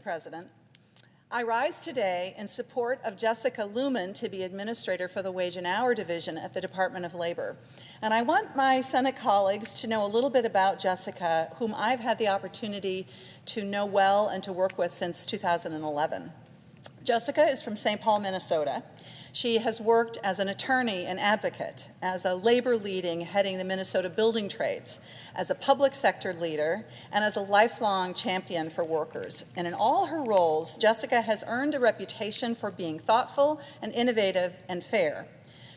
President. I rise today in support of Jessica Looman to be Administrator for the Wage and Hour Division at the Department of Labor. And I want my Senate colleagues to know a little bit about Jessica, whom I've had the opportunity to know well and to work with since 2011. Jessica is from St. Paul, Minnesota. She has worked as an attorney and advocate, as a labor leading heading the Minnesota building trades, as a public sector leader, and as a lifelong champion for workers. And in all her roles, Jessica has earned a reputation for being thoughtful and innovative and fair.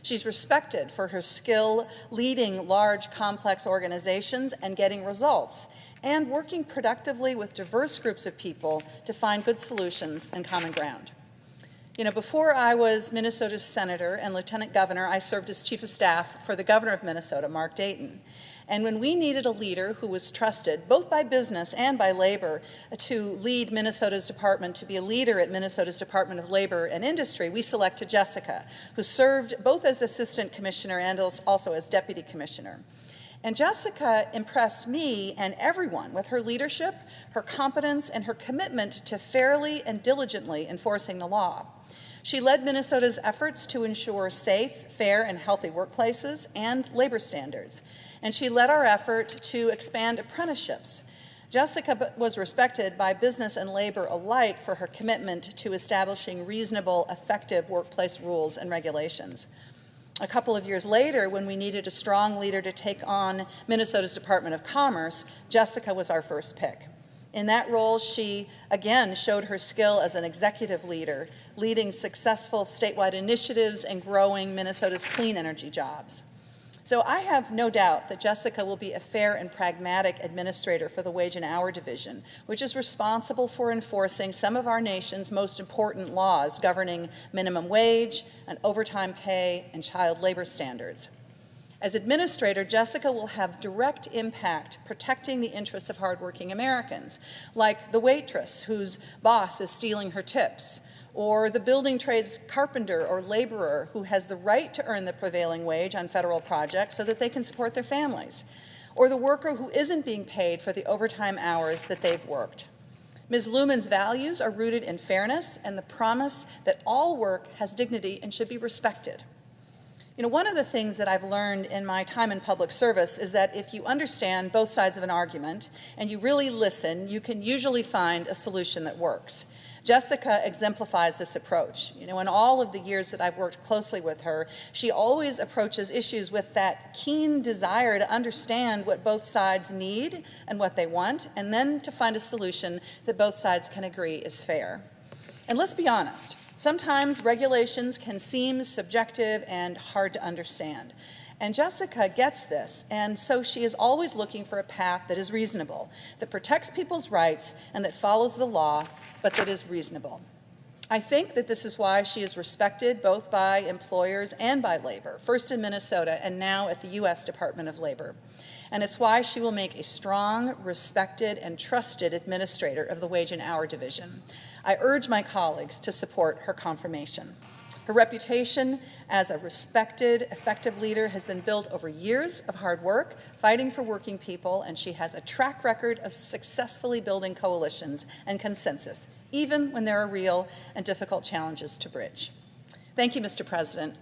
She's respected for her skill leading large, complex organizations and getting results, and working productively with diverse groups of people to find good solutions and common ground. You know, before I was Minnesota's senator and lieutenant governor, I served as chief of staff for the governor of Minnesota, Mark Dayton. And when we needed a leader who was trusted, both by business and by labor, to lead Minnesota's department, to be a leader at Minnesota's Department of Labor and Industry, we selected Jessica, who served both as assistant commissioner and also as deputy commissioner. And Jessica impressed me and everyone with her leadership, her competence, and her commitment to fairly and diligently enforcing the law. She led Minnesota's efforts to ensure safe, fair, and healthy workplaces and labor standards. And she led our effort to expand apprenticeships. Jessica was respected by business and labor alike for her commitment to establishing reasonable, effective workplace rules and regulations. A couple of years later, when we needed a strong leader to take on Minnesota's Department of Commerce, Jessica was our first pick. In that role, she again showed her skill as an executive leader, leading successful statewide initiatives and growing Minnesota's clean energy jobs. So I have no doubt that Jessica will be a fair and pragmatic administrator for the Wage and Hour Division, which is responsible for enforcing some of our nation's most important laws governing minimum wage and overtime pay and child labor standards. As administrator, Jessica will have direct impact protecting the interests of hardworking Americans, like the waitress whose boss is stealing her tips, or the building trades carpenter or laborer who has the right to earn the prevailing wage on federal projects so that they can support their families, or the worker who isn't being paid for the overtime hours that they've worked. Ms. Looman's values are rooted in fairness and the promise that all work has dignity and should be respected. You know, one of the things that I've learned in my time in public service is that if you understand both sides of an argument and you really listen, you can usually find a solution that works. Jessica exemplifies this approach. You know, in all of the years that I've worked closely with her, she always approaches issues with that keen desire to understand what both sides need and what they want, and then to find a solution that both sides can agree is fair. And let's be honest, sometimes regulations can seem subjective and hard to understand. And Jessica gets this, and so she is always looking for a path that is reasonable, that protects people's rights and that follows the law, but that is reasonable. I think that this is why she is respected both by employers and by labor, first in Minnesota and now at the U.S. Department of Labor. And it's why she will make a strong, respected, and trusted administrator of the Wage and Hour Division. I urge my colleagues to support her confirmation. Her reputation as a respected, effective leader has been built over years of hard work, fighting for working people, and she has a track record of successfully building coalitions and consensus, even when there are real and difficult challenges to bridge. Thank you, Mr. President.